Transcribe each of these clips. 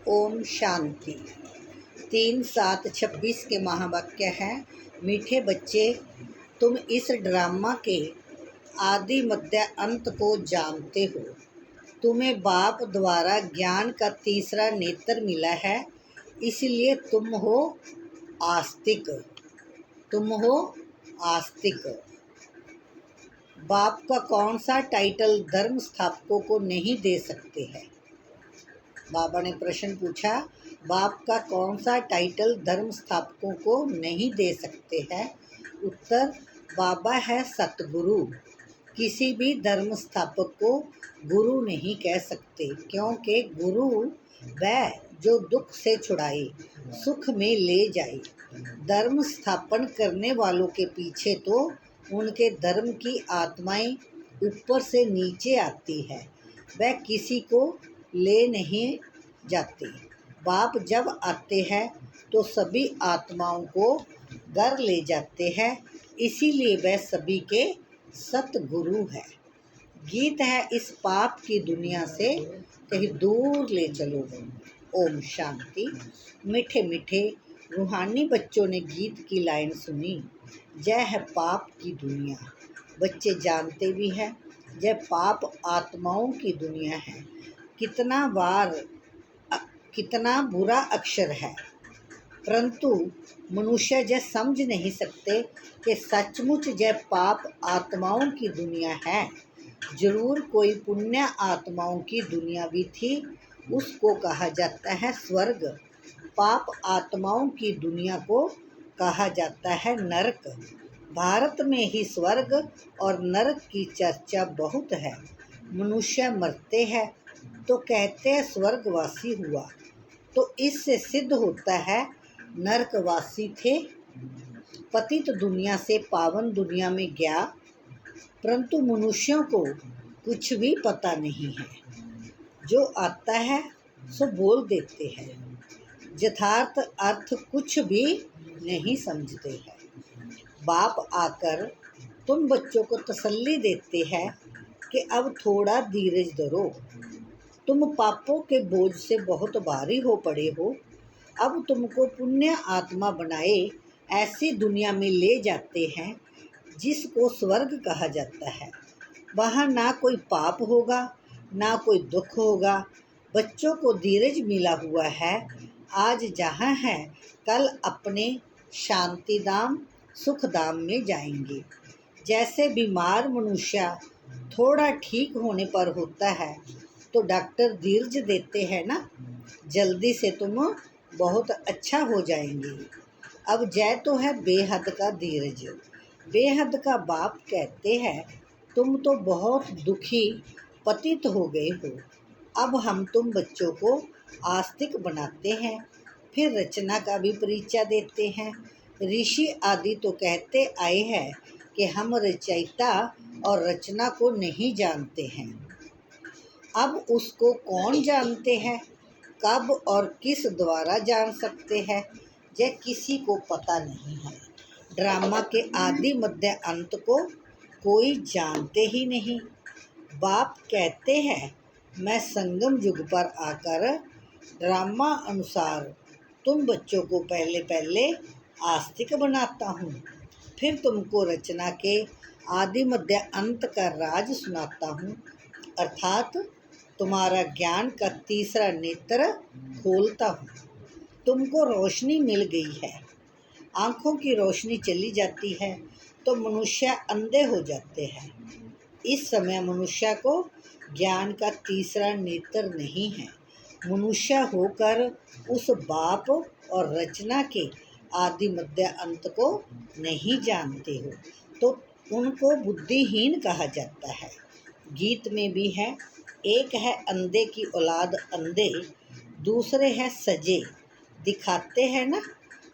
ओम शांति। 3/7/26 के महावाक्य हैं। मीठे बच्चे, तुम इस ड्रामा के आदि मध्य अंत को जानते हो। तुम्हें बाप द्वारा ज्ञान का तीसरा नेत्र मिला है, इसलिए तुम हो आस्तिक। बाप का कौन सा टाइटल धर्म स्थापकों को नहीं दे सकते हैं? बाबा ने प्रश्न पूछा, बाप का कौन सा टाइटल धर्म स्थापकों को नहीं दे सकते हैं? उत्तर, बाबा है सतगुरु। किसी भी धर्म स्थापक को गुरु नहीं कह सकते, क्योंकि गुरु वह जो दुख से छुड़ाए, सुख में ले जाए। धर्म स्थापन करने वालों के पीछे तो उनके धर्म की आत्माएं ऊपर से नीचे आती है, वह किसी को ले नहीं जाते। बाप जब आते हैं तो सभी आत्माओं को घर ले जाते हैं, इसीलिए वह सभी के सतगुरु है। गीत है, इस पाप की दुनिया से कहीं दूर ले चलो। ओम शांति। मीठे मीठे रूहानी बच्चों ने गीत की लाइन सुनी, जय है पाप की दुनिया। बच्चे जानते भी हैं, जय पाप आत्माओं की दुनिया है। कितना बुरा अक्षर है, परंतु मनुष्य जय समझ नहीं सकते कि सचमुच जय पाप आत्माओं की दुनिया है। जरूर कोई पुण्य आत्माओं की दुनिया भी थी, उसको कहा जाता है स्वर्ग। पाप आत्माओं की दुनिया को कहा जाता है नरक। भारत में ही स्वर्ग और नरक की चर्चा बहुत है। मनुष्य मरते हैं तो कहते हैं स्वर्गवासी हुआ, तो इससे सिद्ध होता है नरकवासी थे। पतित दुनिया से पावन दुनिया में गया, परंतु मनुष्यों को कुछ भी पता नहीं है। जो आता है सो बोल देते हैं, यथार्थ अर्थ कुछ भी नहीं समझते हैं। बाप आकर तुम बच्चों को तसल्ली देते हैं कि अब थोड़ा धीरज धरो। तुम पापों के बोझ से बहुत भारी हो पड़े हो। अब तुमको पुण्य आत्मा बनाए ऐसी दुनिया में ले जाते हैं जिसको स्वर्ग कहा जाता है। वहाँ ना कोई पाप होगा, ना कोई दुख होगा। बच्चों को धीरज मिला हुआ है। आज जहाँ है, कल अपने शांति धाम सुख धाम में जाएंगे। जैसे बीमार मनुष्य थोड़ा ठीक होने पर होता है तो डॉक्टर धीरज देते हैं ना, जल्दी से तुम बहुत अच्छा हो जाएंगे। अब जय तो है बेहद का धीरज। बेहद का बाप कहते हैं, तुम तो बहुत दुखी पतित हो गए हो। अब हम तुम बच्चों को आस्तिक बनाते हैं, फिर रचना का भी परिचय देते हैं। ऋषि आदि तो कहते आए हैं कि हम रचयिता और रचना को नहीं जानते हैं। अब उसको कौन जानते हैं? कब और किस द्वारा जान सकते हैं? यह किसी को पता नहीं है। ड्रामा के आदि मध्य अंत को कोई जानते ही नहीं। बाप कहते हैं, मैं संगम युग पर आकर ड्रामा अनुसार तुम बच्चों को पहले आस्तिक बनाता हूँ, फिर तुमको रचना के आदि मध्य अंत का राज सुनाता हूँ, अर्थात तुम्हारा ज्ञान का तीसरा नेत्र खोलता हूँ। तुमको रोशनी मिल गई है। आँखों की रोशनी चली जाती है तो मनुष्य अंधे हो जाते हैं। इस समय मनुष्य को ज्ञान का तीसरा नेत्र नहीं है। मनुष्य होकर उस बाप और रचना के आदि मध्य अंत को नहीं जानते हो, तो उनको बुद्धिहीन कहा जाता है। गीत में भी है, एक है अंधे की औलाद अंधे, दूसरे है सजे। दिखाते हैं ना,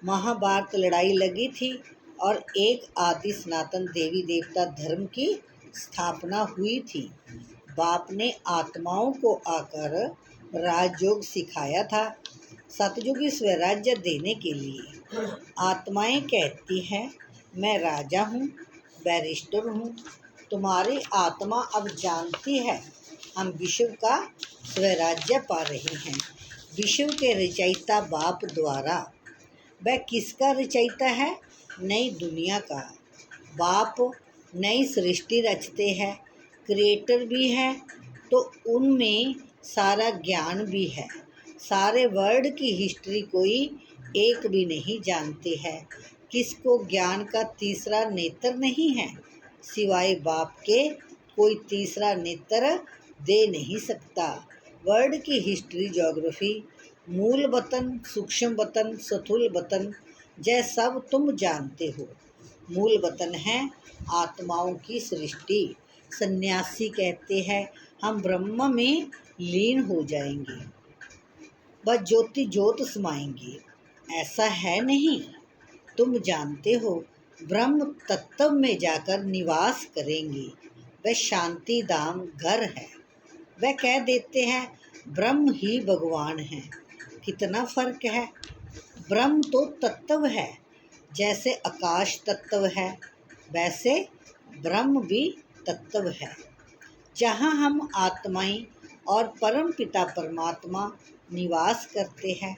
महाभारत लड़ाई लगी थी और एक आदि सनातन देवी देवता धर्म की स्थापना हुई थी। बाप ने आत्माओं को आकर राजयोग सिखाया था, सतयुगी स्वराज्य देने के लिए। आत्माएं कहती हैं, मैं राजा हूँ, बैरिस्टर हूँ। तुम्हारी आत्मा अब जानती है हम विश्व का स्वराज्य पा रहे हैं। विश्व के रचयिता बाप द्वारा। वह किसका रचयिता है? नई दुनिया का। बाप नई सृष्टि रचते हैं, क्रिएटर भी है, तो उनमें सारा ज्ञान भी है। सारे वर्ल्ड की हिस्ट्री कोई एक भी नहीं जानते हैं। किसको ज्ञान का तीसरा नेत्र नहीं है? सिवाय बाप के कोई तीसरा नेत्र दे नहीं सकता। वर्ल्ड की हिस्ट्री, ज्योग्राफी, मूल वतन, सूक्ष्म वतन, स्थूल वतन, यह सब तुम जानते हो। मूल वतन है आत्माओं की सृष्टि। सन्यासी कहते हैं हम ब्रह्म में लीन हो जाएंगे, बस ज्योति ज्योत समाएंगे। ऐसा है नहीं। तुम जानते हो ब्रह्म तत्व में जाकर निवास करेंगे। वह शांति धाम घर है। वह कह देते हैं ब्रह्म ही भगवान है। कितना फर्क है। ब्रह्म तो तत्व है। जैसे आकाश तत्व है, वैसे ब्रह्म भी तत्व है। जहाँ हम आत्माएं और परम पिता परमात्मा निवास करते हैं,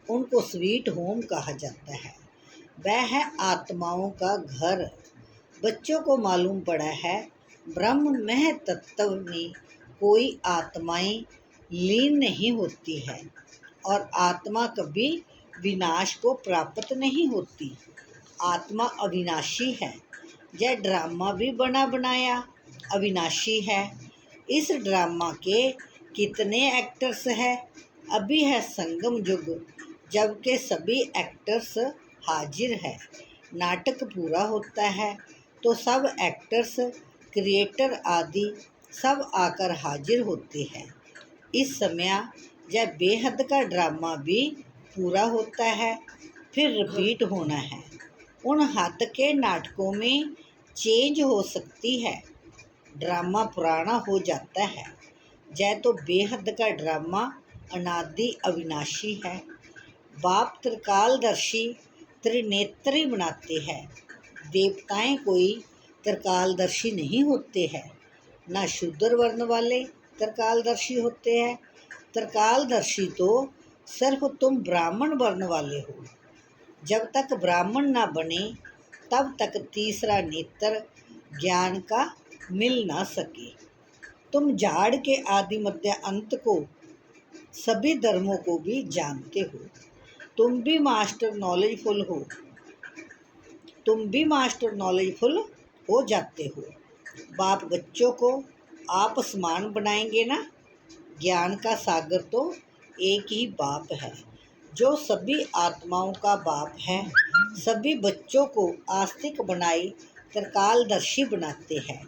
उनको स्वीट होम कहा जाता है। वह है आत्माओं का घर। बच्चों को मालूम पड़ा है ब्रह्म मह तत्व में कोई आत्माएं लीन नहीं होती है और आत्मा कभी विनाश को प्राप्त नहीं होती। आत्मा अविनाशी है। यह ड्रामा भी बना बनाया अविनाशी है। इस ड्रामा के कितने एक्टर्स हैं? अभी है संगम युग, जबकि सभी एक्टर्स हाजिर है। नाटक पूरा होता है तो सब एक्टर्स, क्रिएटर आदि सब आकर हाजिर होते हैं। इस समय यह बेहद का ड्रामा भी पूरा होता है, फिर रिपीट होना है। उन हद के नाटकों में चेंज हो सकती है, ड्रामा पुराना हो जाता है। यह तो बेहद का ड्रामा अनादि अविनाशी है। बाप त्रिकालदर्शी त्रिनेत्री बनाते हैं। देवताएं कोई त्रिकालदर्शी नहीं होते हैं, न शूद्र वर्ण वाले त्रिकालदर्शी होते हैं। त्रिकालदर्शी तो सिर्फ तुम ब्राह्मण वर्ण वाले हो। जब तक ब्राह्मण ना बने तब तक तीसरा नेत्र ज्ञान का मिल ना सके। तुम झाड़ के आदि मध्य अंत को, सभी धर्मों को भी जानते हो। तुम भी मास्टर नॉलेजफुल हो जाते हो। बाप बच्चों को आप समान बनाएंगे ना। ज्ञान का सागर तो एक ही बाप है, जो सभी आत्माओं का बाप है। सभी बच्चों को आस्तिक बनाई त्रिकालदर्शी बनाते हैं।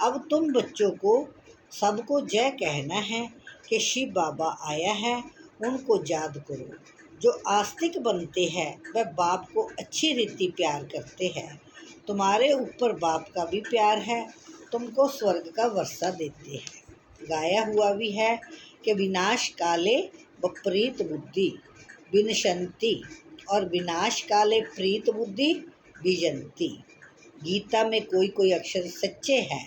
अब तुम बच्चों को सबको जय कहना है कि शिव बाबा आया है, उनको याद करो। जो आस्तिक बनते हैं वह बाप को अच्छी रीति प्यार करते हैं। तुम्हारे ऊपर बाप का भी प्यार है, तुमको स्वर्ग का वर्षा देते हैं। गाया हुआ भी है कि विनाश काले विपरीत बुद्धि विनशंति और विनाश काले प्रीत बुद्धि विजंती। गीता में कोई कोई अक्षर सच्चे हैं।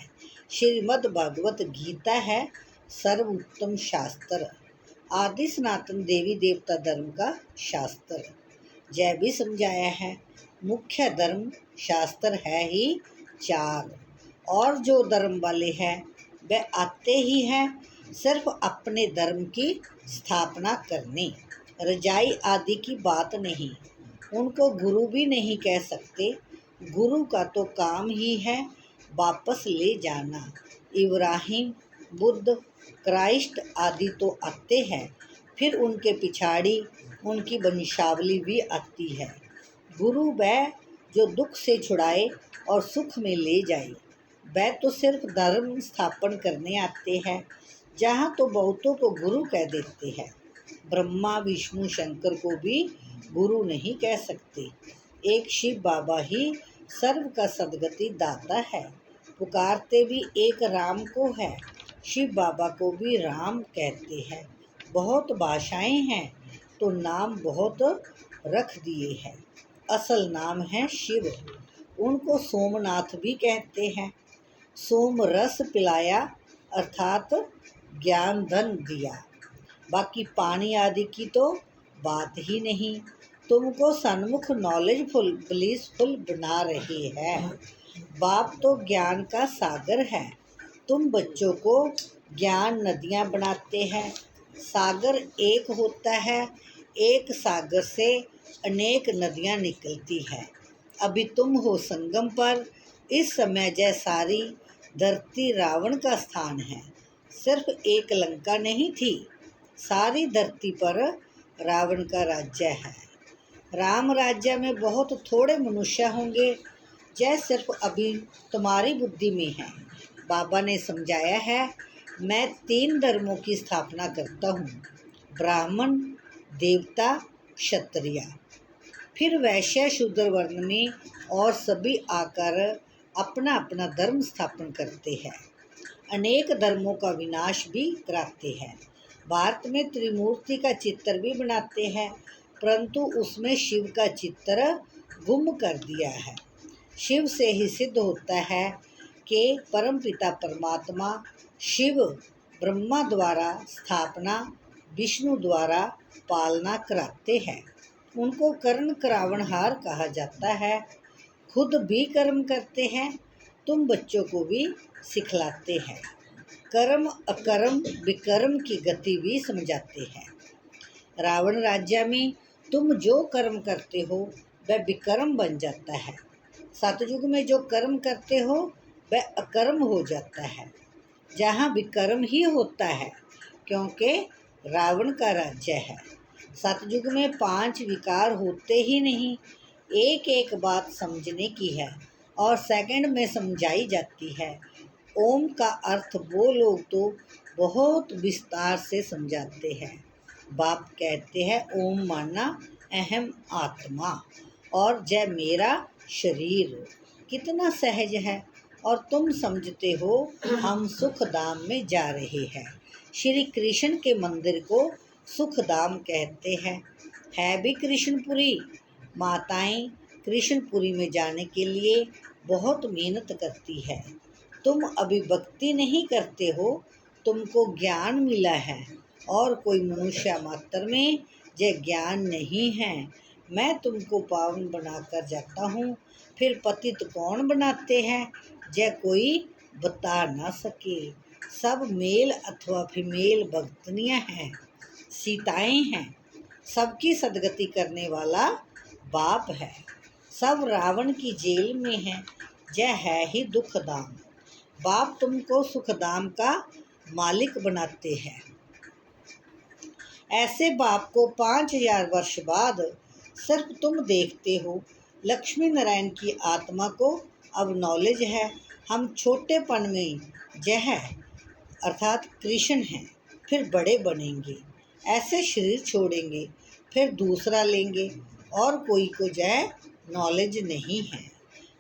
श्रीमद् भागवत गीता है सर्वोत्तम शास्त्र, आदि सनातन देवी देवता धर्म का शास्त्र। जय भी समझाया है मुख्य धर्म शास्त्र है ही 4, और जो धर्म वाले हैं वह आते ही हैं सिर्फ अपने धर्म की स्थापना करने। रजाई आदि की बात नहीं। उनको गुरु भी नहीं कह सकते। गुरु का तो काम ही है वापस ले जाना। इब्राहिम, बुद्ध, क्राइस्ट आदि तो आते हैं, फिर उनके पिछाड़ी उनकी वंशावली भी आती है। गुरु वह जो दुख से छुड़ाए और सुख में ले जाए। वह तो सिर्फ धर्म स्थापन करने आते हैं। जहाँ तो बहुतों को गुरु कह देते हैं। ब्रह्मा विष्णु शंकर को भी गुरु नहीं कह सकते। एक शिव बाबा ही सर्व का सद्गति दाता है। पुकारते भी एक राम को है। शिव बाबा को भी राम कहते हैं। बहुत भाषाएं हैं तो नाम बहुत रख दिए हैं। असल नाम है शिव। उनको सोमनाथ भी कहते हैं। सोम रस पिलाया अर्थात ज्ञान धन दिया। बाकी पानी आदि की तो बात ही नहीं। तुमको सन्मुख नॉलेजफुल ब्लिसफुल बना रही है। बाप तो ज्ञान का सागर है, तुम बच्चों को ज्ञान नदियाँ बनाते हैं। सागर एक होता है, एक सागर से अनेक नदियाँ निकलती है। अभी तुम हो संगम पर। इस समय जय सारी धरती रावण का स्थान है। सिर्फ एक लंका नहीं थी, सारी धरती पर रावण का राज्य है। राम राज्य में बहुत थोड़े मनुष्य होंगे, जय सिर्फ अभी तुम्हारी बुद्धि में है। बाबा ने समझाया है, मैं 3 धर्मों की स्थापना करता हूँ, ब्राह्मण, देवता, क्षत्रिय। फिर वैश्य शूद्र वर्ण में और सभी आकर अपना अपना धर्म स्थापन करते हैं। अनेक धर्मों का विनाश भी कराते हैं। भारत में त्रिमूर्ति का चित्र भी बनाते हैं, परंतु उसमें शिव का चित्र गुम कर दिया है। शिव से ही सिद्ध होता है कि परमपिता परमात्मा शिव ब्रह्मा द्वारा स्थापना, विष्णु द्वारा पालना कराते हैं। उनको कर्ण करावनहार कहा जाता है। खुद भी कर्म करते हैं, तुम बच्चों को भी सिखलाते हैं। कर्म अकर्म विकर्म की गति भी समझाते हैं। रावण राज्य में तुम जो कर्म करते हो वह विकर्म बन जाता है। सतयुग में जो कर्म करते हो वह अकर्म हो जाता है, जहाँ विकर्म ही होता है, क्योंकि रावण का राज्य है। सतयुग में 5 विकार होते ही नहीं। एक एक बात समझने की है और सेकंड में समझाई जाती है। ओम का अर्थ वो लोग तो बहुत विस्तार से समझाते हैं। बाप कहते हैं ओम माना अहम आत्मा और जय मेरा शरीर। कितना सहज है और तुम समझते हो हम सुख धाम में जा रहे हैं। श्री कृष्ण के मंदिर को सुख धाम कहते हैं। है भी कृष्णपुरी। माताएं कृष्णपुरी में जाने के लिए बहुत मेहनत करती है। तुम अभी भक्ति नहीं करते हो, तुमको ज्ञान मिला है और कोई मनुष्य मात्र में यह ज्ञान नहीं है। मैं तुमको पावन बनाकर जाता हूँ, फिर पतित कौन बनाते हैं यह कोई बता ना सके। सब मेल अथवा फीमेल भक्तनियाँ हैं, सीताएं हैं। सबकी सदगति करने वाला बाप है। सब रावण की जेल में है, यह है ही दुखधाम। बाप तुमको सुखधाम का मालिक बनाते हैं। ऐसे बाप को 5000 वर्ष बाद सिर्फ तुम देखते हो। लक्ष्मी नारायण की आत्मा को अब नॉलेज है, हम छोटेपन में जय अर्थात कृष्ण हैं, फिर बड़े बनेंगे, ऐसे शरीर छोड़ेंगे, फिर दूसरा लेंगे और कोई को जय नॉलेज नहीं है।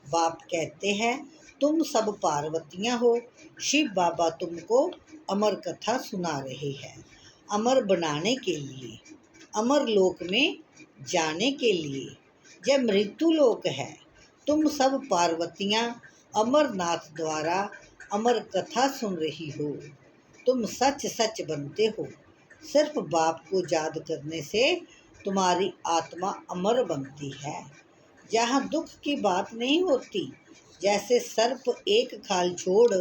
बाप कहते हैं तुम सब पार्वतियाँ हो। शिव बाबा तुमको अमर कथा सुना रहे हैं, अमर बनाने के लिए, अमर लोक में जाने के लिए। यह मृत्यु लोक है। तुम सब पार्वतियाँ अमरनाथ द्वारा अमर कथा सुन रही हो। तुम सच सच बनते हो। सिर्फ बाप को याद करने से तुम्हारी आत्मा अमर बनती है। जहाँ दुख की बात नहीं होती, जैसे सर्प एक खाल छोड़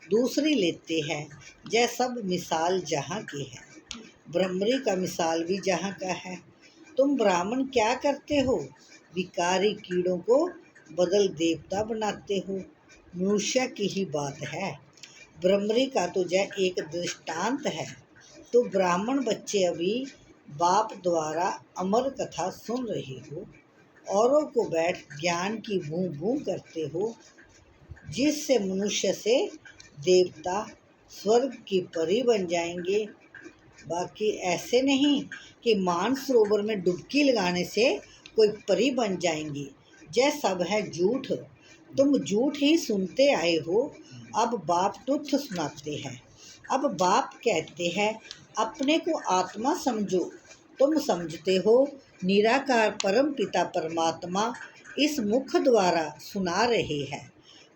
दूसरी लेते हैं, यह सब मिसाल जहाँ की है। ब्रह्मरी का मिसाल भी जहाँ का है। तुम ब्राह्मण क्या करते हो? विकारी कीड़ों को बदल देवता बनाते हो। मनुष्य की ही बात है। ब्रह्मरी का तो यह एक दृष्टांत है। तो ब्राह्मण बच्चे अभी बाप द्वारा अमर कथा सुन रहे हो, औरों को बैठ ज्ञान की भूं भूं करते हो, जिससे मनुष्य से देवता स्वर्ग की परी बन जाएंगे। बाकी ऐसे नहीं कि मानसरोवर में डुबकी लगाने से कोई परी बन जाएंगी। यह सब है झूठ। तुम झूठ ही सुनते आए हो। अब बाप तुच्छ सुनाते हैं। अब बाप कहते हैं अपने को आत्मा समझो। तुम समझते हो निराकार परम पिता परमात्मा इस मुख द्वारा सुना रहे हैं,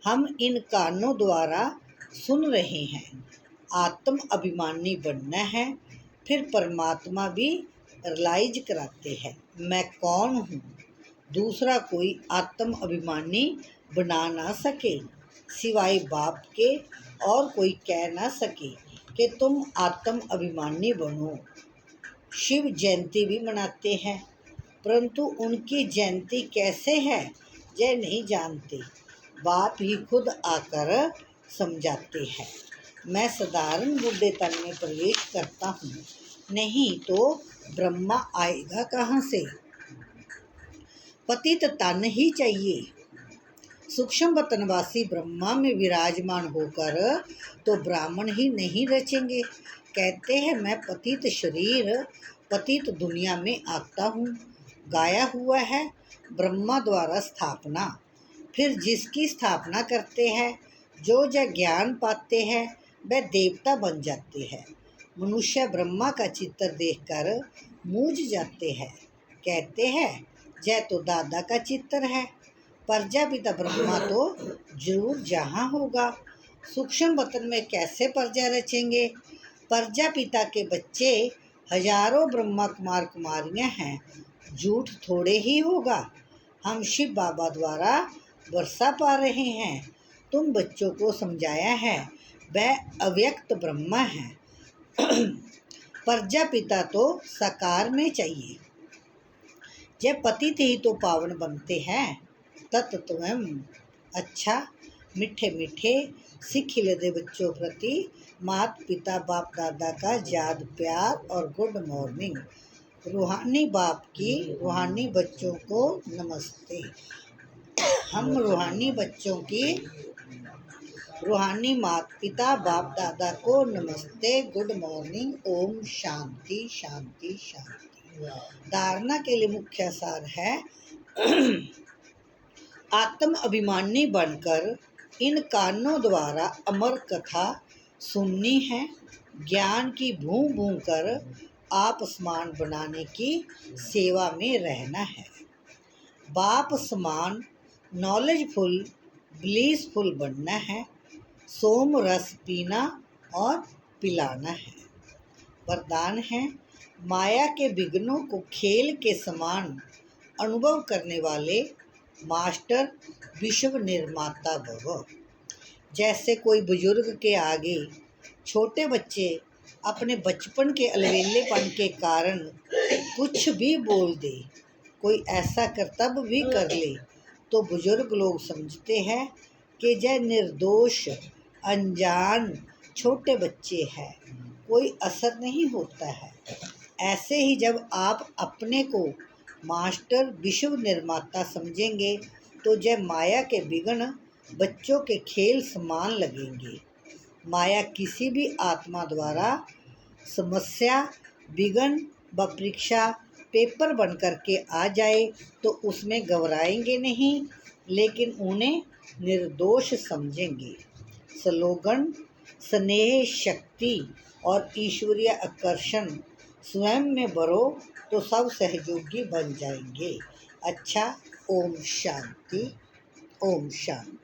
हम इन कानों द्वारा सुन रहे हैं। आत्म अभिमानी बनना है, फिर परमात्मा भी रियलाइज कराते हैं, मैं कौन हूँ। दूसरा कोई आत्म अभिमानी बना ना सके, सिवाय बाप के और कोई कह ना सके कि तुम आत्म अभिमानी बनो। शिव जयंती भी मनाते हैं, परंतु उनकी जयंती कैसे है यह नहीं जानते। बाप ही खुद आकर समझाते हैं। मैं साधारण बूढ़े तन में प्रवेश करता हूँ, नहीं तो ब्रह्मा आएगा कहाँ से। पतित तन ही चाहिए। सूक्ष्म वतनवासी ब्रह्मा में विराजमान होकर तो ब्राह्मण ही नहीं रचेंगे। कहते हैं मैं पतित शरीर पतित दुनिया में आता हूँ। गाया हुआ है ब्रह्मा द्वारा स्थापना। फिर जिसकी स्थापना करते हैं, जो ज्ञान पाते हैं, वह देवता बन जाते हैं। मनुष्य ब्रह्मा का चित्र देखकर मूझ जाते हैं। कहते हैं यह तो दादा का चित्र है, प्रजापिता ब्रह्मा तो जरूर जहाँ होगा। सूक्ष्म वतन में कैसे प्रजा रचेंगे। प्रजापिता के बच्चे हजारों ब्रह्मा कुमार कुमारियाँ हैं, झूठ थोड़े ही होगा। हम शिव बाबा द्वारा वर्षा पा रहे हैं। तुम बच्चों को समझाया है वह अव्यक्त ब्रह्मा है। प्रजापिता तो साकार में चाहिए। जब पतित ही तो पावन बनते हैं। तत्वम अच्छा मीठे मीठे सिख लदे बच्चों प्रति माता पिता बाप दादा का याद प्यार और गुड मॉर्निंग। रूहानी बाप की रूहानी बच्चों को नमस्ते। हम रूहानी बच्चों की रूहानी माता पिता बाप दादा को नमस्ते, गुड मॉर्निंग, ओम शांति शांति शांति। धारणा के लिए मुख्य सार है आत्म अभिमानी बनकर इन कानों द्वारा अमर कथा सुननी है। ज्ञान की भूं भूं कर आप समान बनाने की सेवा में रहना है। बाप समान नॉलेजफुल ब्लीसफुल बनना है। सोम रस पीना और पिलाना है। वरदान है माया के विघ्नों को खेल के समान अनुभव करने वाले मास्टर विश्व निर्माता भव। जैसे कोई बुजुर्ग के आगे छोटे बच्चे अपने बचपन के अलवेलेपन के कारण कुछ भी बोल दे, कोई ऐसा कर्तव्य भी कर ले, तो बुजुर्ग लोग समझते हैं कि यह निर्दोष अनजान छोटे बच्चे हैं, कोई असर नहीं होता है। ऐसे ही जब आप अपने को मास्टर विश्व निर्माता समझेंगे तो जय माया के विघ्न बच्चों के खेल समान लगेंगे। माया किसी भी आत्मा द्वारा समस्या विघ्न व परीक्षा पेपर बन करके आ जाए तो उसमें घबराएंगे नहीं, लेकिन उन्हें निर्दोष समझेंगे। स्लोगन स्नेह शक्ति और ईश्वरीय आकर्षण स्वयं में भरो तो सब सहयोगी बन जाएंगे। अच्छा, ओम शांति, ओम शांति।